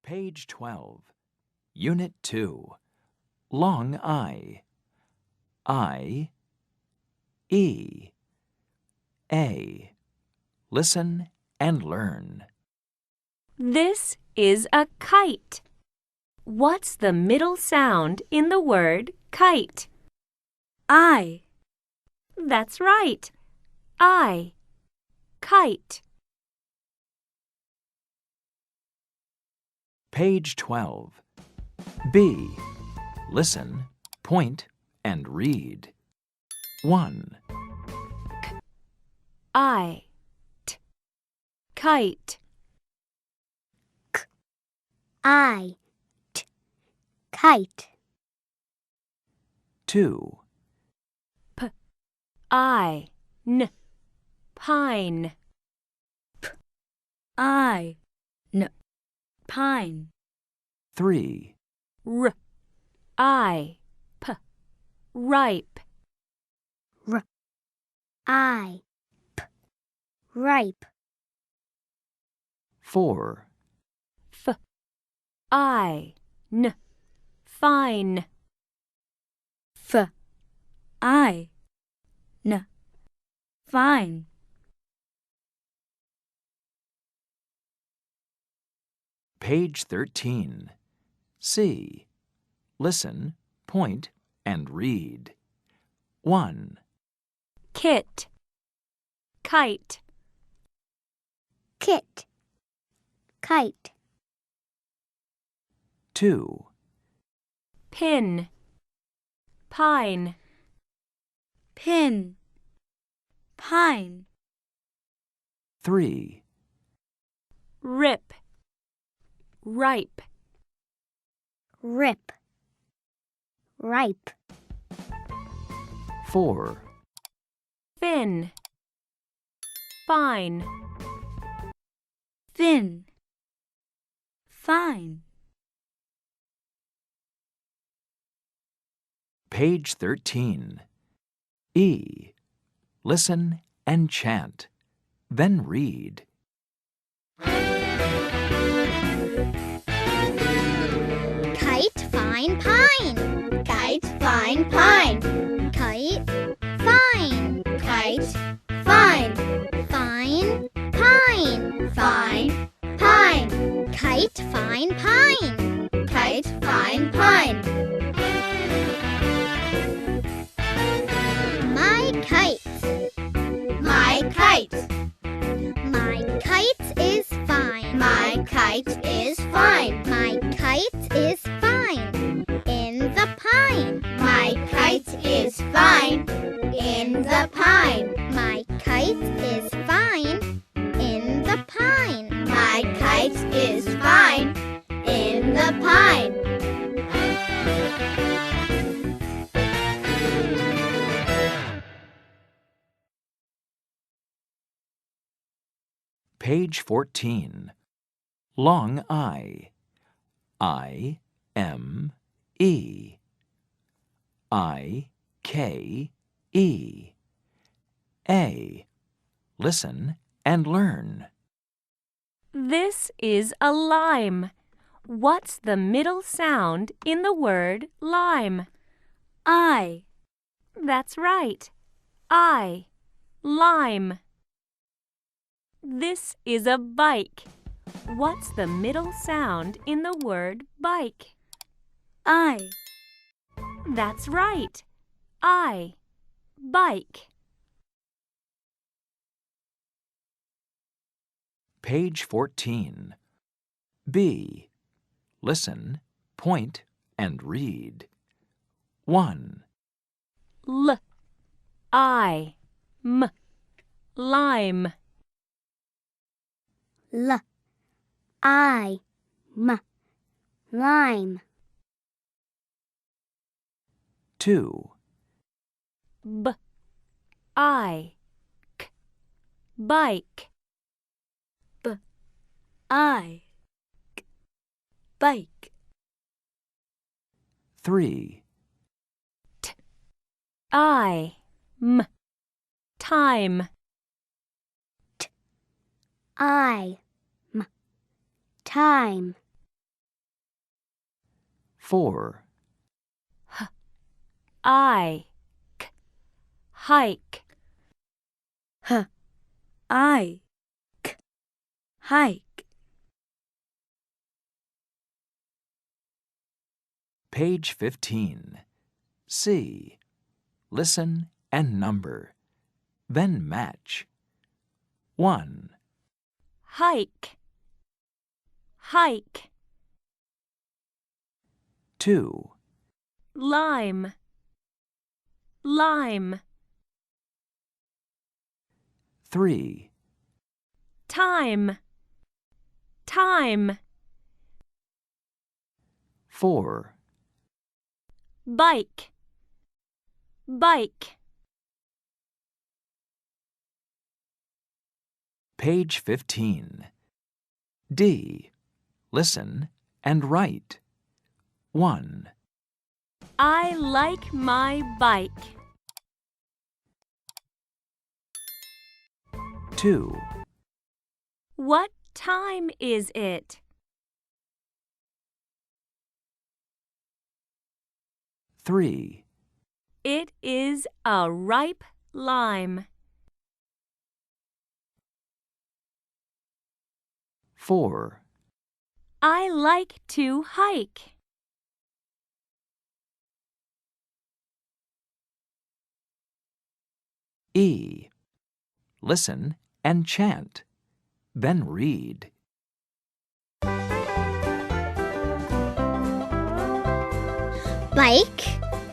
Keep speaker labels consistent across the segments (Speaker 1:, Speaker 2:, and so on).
Speaker 1: Page 12. Unit 2. Long I. I, E, A. Listen and learn.
Speaker 2: This is a kite. What's the middle sound in the word kite?
Speaker 3: I.
Speaker 2: That's right. I. Kite.
Speaker 1: Page 12. B. Listen, point, and read. 1.
Speaker 2: I. T. Kite.
Speaker 3: I. T. Kite.
Speaker 1: 2.
Speaker 2: I. N. Pine.
Speaker 3: I. N. Pine.
Speaker 1: 3.
Speaker 2: R. I. P. Ripe.
Speaker 3: R. I. P. Ripe.
Speaker 1: 4.
Speaker 2: F. I. N. Fine.
Speaker 3: F. I. N. Fine.
Speaker 1: Page 13. C. Listen, point, and read. 1.
Speaker 2: Kit. Kite.
Speaker 3: Kit. Kite.
Speaker 1: 2.
Speaker 2: Pin. Pine.
Speaker 3: Pin. Pine.
Speaker 1: 3.
Speaker 2: Rip. Ripe.
Speaker 3: Rip. Ripe.
Speaker 1: 4.
Speaker 2: Fin. Fine.
Speaker 3: Thin. Fine.
Speaker 1: Page 13. E. Listen and chant. Then read.
Speaker 4: Kite, fine, pine. Kite, fine, pine. Kite, fine. Kite, fine. Fine, pine. Fine, pine. Kite, fine, pine. Kite, fine, pine. My kite. My kite. My kite is fine. My kite is fine. My kite is fine. In the pine. My kite is fine. In the pine. My kite is fine. In the pine. My kite is fine. In the pine.
Speaker 1: Page 14. Long I. I, M, E. I, K, E. A. Listen and learn.
Speaker 2: This is a lime. What's the middle sound in the word lime?
Speaker 3: I.
Speaker 2: That's right. I. Lime. This is a bike. What's the middle sound in the word bike?
Speaker 3: I.
Speaker 2: That's right. I. Bike.
Speaker 1: Page 14. B. Listen, point, and read. 1.
Speaker 2: L. I. M. Lime.
Speaker 3: L. I. M. Lime.
Speaker 1: 2.
Speaker 2: B. I. K. Bike.
Speaker 3: B. I. K. Bike.
Speaker 1: 3.
Speaker 2: T. I. M. Time.
Speaker 3: T. I. M. Time.
Speaker 1: 4,
Speaker 2: Ike, hike.
Speaker 3: Ike, hike.
Speaker 1: Page 15. C. Listen and number. Then match. 1,
Speaker 2: Hike, hike.
Speaker 1: 2,
Speaker 2: Lime, lime.
Speaker 1: 3,
Speaker 2: Time, time.
Speaker 1: 4,
Speaker 2: Bike, bike.
Speaker 1: Page 15. D. Listen and write. 1,
Speaker 2: I like my bike.
Speaker 1: 2,
Speaker 2: What time is it?
Speaker 1: 3,
Speaker 2: It is a ripe lime.
Speaker 1: 4,
Speaker 2: I like to hike.
Speaker 1: E. Listen and chant. Then read.
Speaker 4: Bike,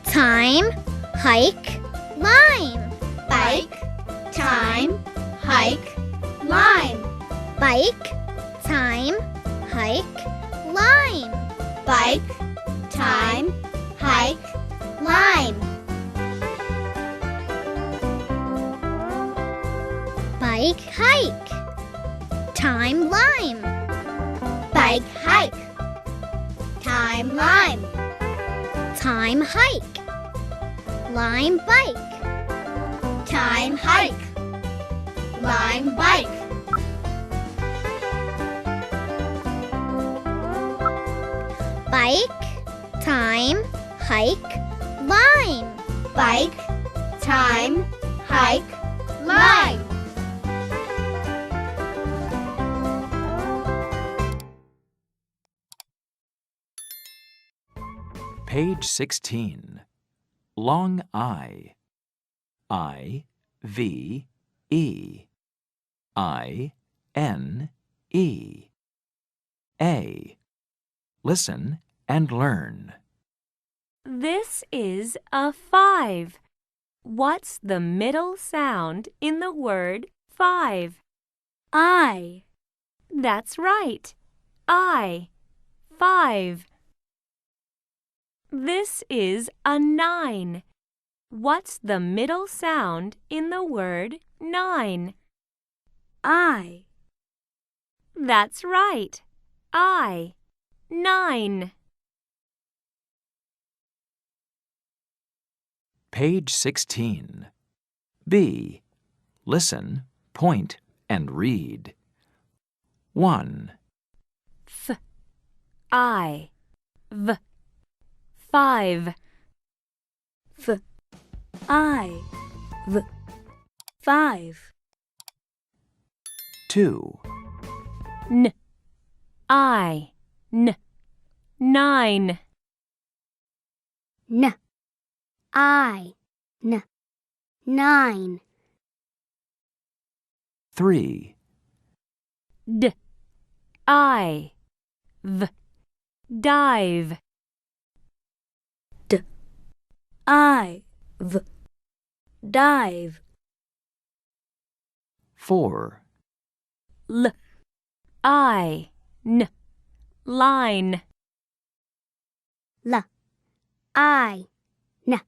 Speaker 4: time, hike, lime. Bike, time, hike, lime. Bike, time, hike, lime. Bike, time, hike, lime. Bike, hike. Time, lime. Bike, hike. Time, lime. Time, hike. Lime, bike. Time, hike. Lime, bike. Bike, time, hike, lime. Bike, time, hike, lime.
Speaker 1: Page 16. Long I. I, V, E. I, N, E. A. Listen and learn.
Speaker 2: This is a 5. What's the middle sound in the word 5?
Speaker 3: I,
Speaker 2: That's right. I. 5. This is a 9. What's the middle sound in the word 9?
Speaker 3: I.
Speaker 2: That's right. I. 9.
Speaker 1: Page 16. B. Listen, point, and read. 1,
Speaker 2: F. I. V. 5.
Speaker 3: F, I, V, 5.
Speaker 1: 2,
Speaker 2: N. I. N. 9.
Speaker 3: N, I, N, 9.
Speaker 1: 3,
Speaker 2: D. I. V. Dive.
Speaker 3: D, I, V, dive.
Speaker 1: 4,
Speaker 2: L. I. N. Line.
Speaker 3: L, I, N,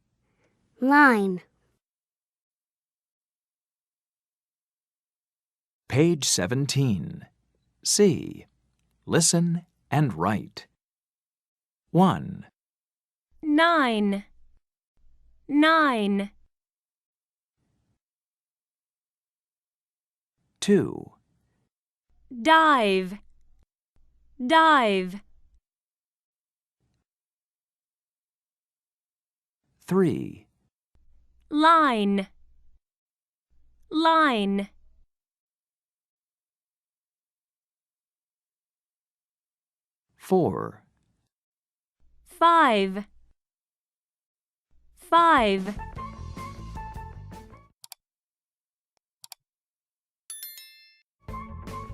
Speaker 3: line.
Speaker 1: Page 17. C. Listen and write. 1,
Speaker 2: 9. 9.
Speaker 1: 2,
Speaker 2: Dive. Dive.
Speaker 1: 3,
Speaker 2: line, line.
Speaker 1: 4,
Speaker 2: 5, 5.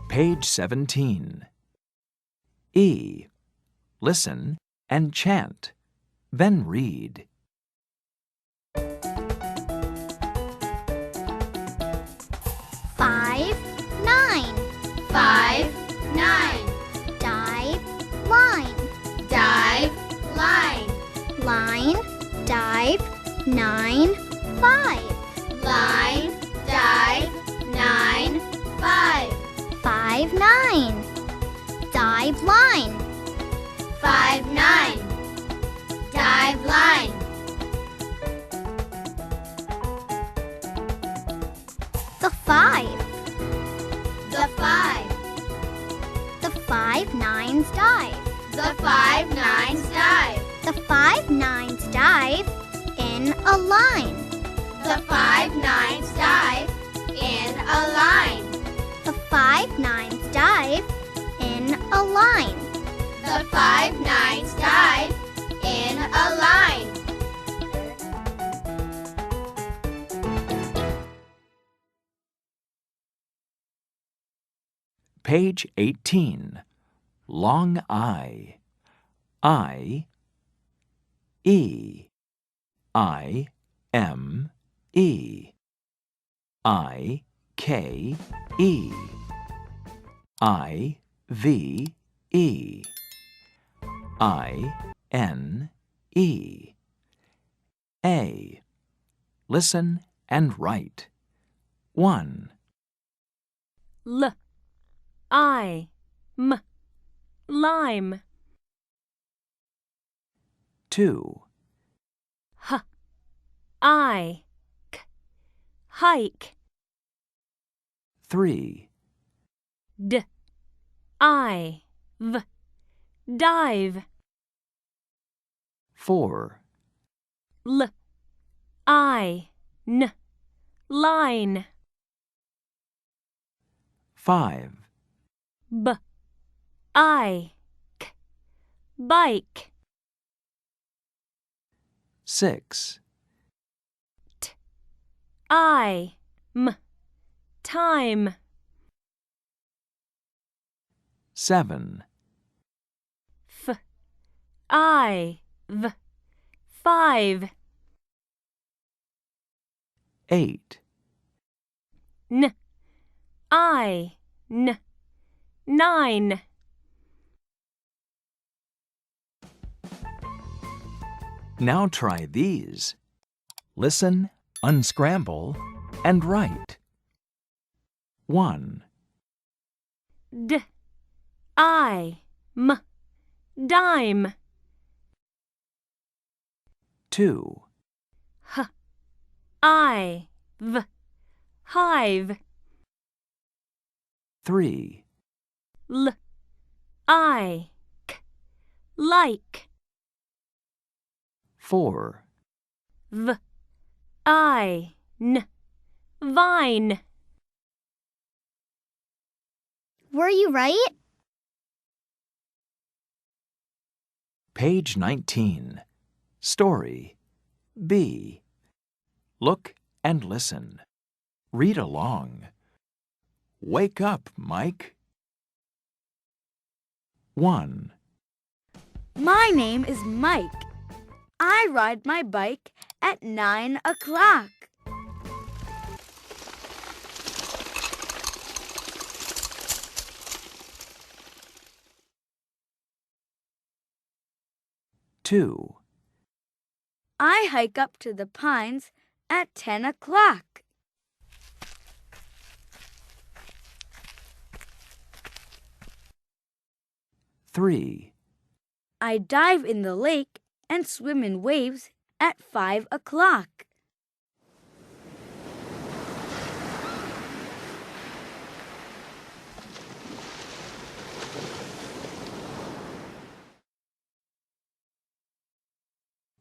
Speaker 1: Page 17. E. Listen and chant. Then read.
Speaker 4: 5, 9. 5, 9. Dive, line. Dive, line. Line, dive, 9, 5. Line, dive, 9, 5. 5, 9. Dive, line. 5, 9. Dive, line. The 5. The 5. The 5 nines dive. The 5 nines dive. The 5 nines dive in a line. The 5 nines dive in a line. The 5 nines dive in a line. The 5 nines dive in a line.
Speaker 1: Page 18. Long I. I, E, I, M, E, I, K, E, I, V, E, I, N, E, A. Listen and write. 1,
Speaker 2: L, I, M, lime.
Speaker 1: 2,
Speaker 2: H, I, K, hike.
Speaker 1: 3,
Speaker 2: D, I, V, dive.
Speaker 1: 4,
Speaker 2: L, I, N, line.
Speaker 1: 5,
Speaker 2: B, I, K, bike.
Speaker 1: 6,
Speaker 2: T, I, M, time.
Speaker 1: 7,
Speaker 2: F, I, V, 5.
Speaker 1: 8,
Speaker 2: N, I, N, 9.
Speaker 1: Now try these. Listen, unscramble, and write. 1,
Speaker 2: D, I, M, dime.
Speaker 1: 2,
Speaker 2: H, I, V, hive.
Speaker 1: 3,
Speaker 2: L, I, K, like.
Speaker 1: 4,
Speaker 2: V, I, N, vine.
Speaker 4: Were you right?
Speaker 1: Page 19. Story. B. Look and listen. Read along. Wake up, Mike. 1,
Speaker 3: My name is Mike. I ride my bike at 9 o'clock.
Speaker 1: Two,
Speaker 3: I hike up to the pines at 10 o'clock.
Speaker 1: 3,
Speaker 3: I dive in the lake and swim in waves at 5 o'clock.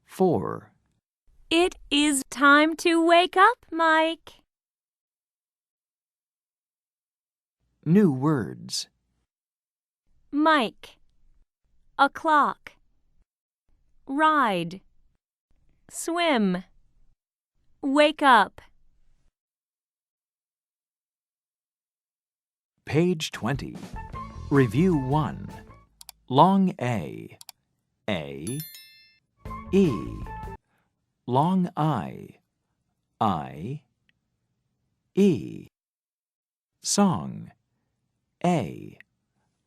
Speaker 1: 4,
Speaker 2: It is time to wake up, Mike.
Speaker 1: New words.
Speaker 2: Mike. O'clock. Ride. Swim. Wake up.
Speaker 1: Page 20. Review 1. Long A. A. E. Long I. I. E. Song. A.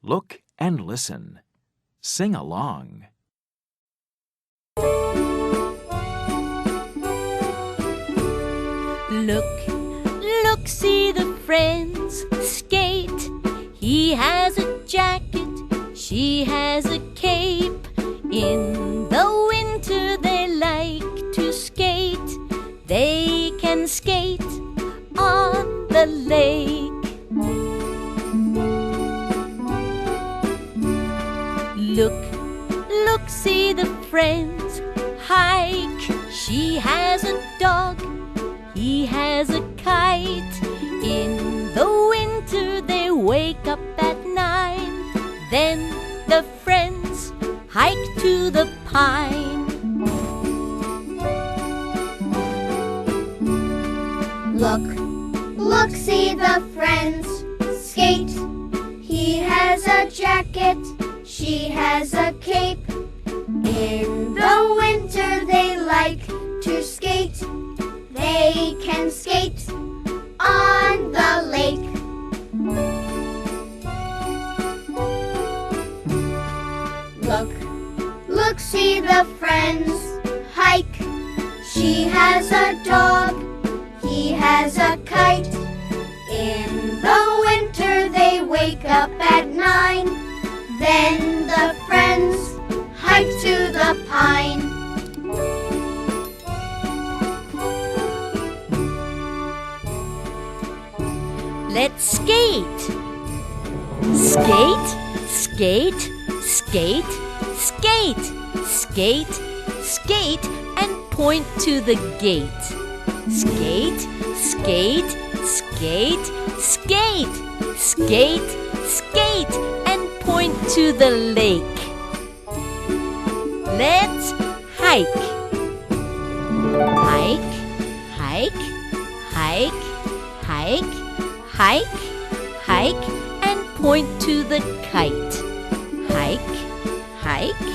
Speaker 1: Look and listen. Sing along.
Speaker 5: Look, look, see the friends skate. He has a jacket, she has a cape. In the winter they like to skate. They can skate on the lake. Look, look, see the friends hike. She has a dog, he has a kite. In the winter they wake up at 9. Then the friends hike to the pine.
Speaker 4: Look, look, see the friends skate. He has a jacket, she has a cape. In the winter they like to skate. They can skate on the lake. Look, look, see the friends hike. She has a dog, he has a kite. In the winter they wake up at 9. Then the friends hike to the pine.
Speaker 5: Let's skate. Skate, skate, skate, skate, skate, skate, and point to the gate. Skate, skate, skate, skate, skate, skate, and point to the lake. Let's hike. Hike, hike, hike, hike, hike, hike, and point to the kite. Hike, hike,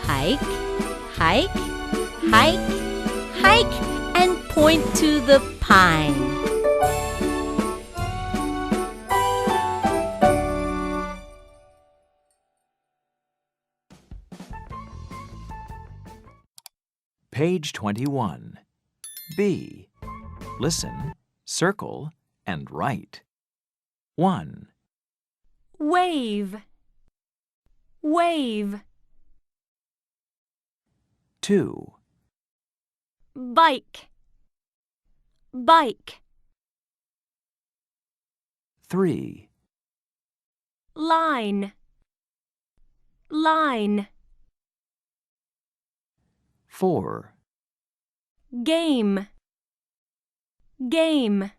Speaker 5: hike, hike, hike, hike, and point to the pine.
Speaker 1: Page 21. B. Listen, circle, and write. 1.
Speaker 2: Wave. Wave.
Speaker 1: 2.
Speaker 2: Bike. Bike.
Speaker 1: 3.
Speaker 2: Line. Line.
Speaker 1: 4.
Speaker 2: Game. Game.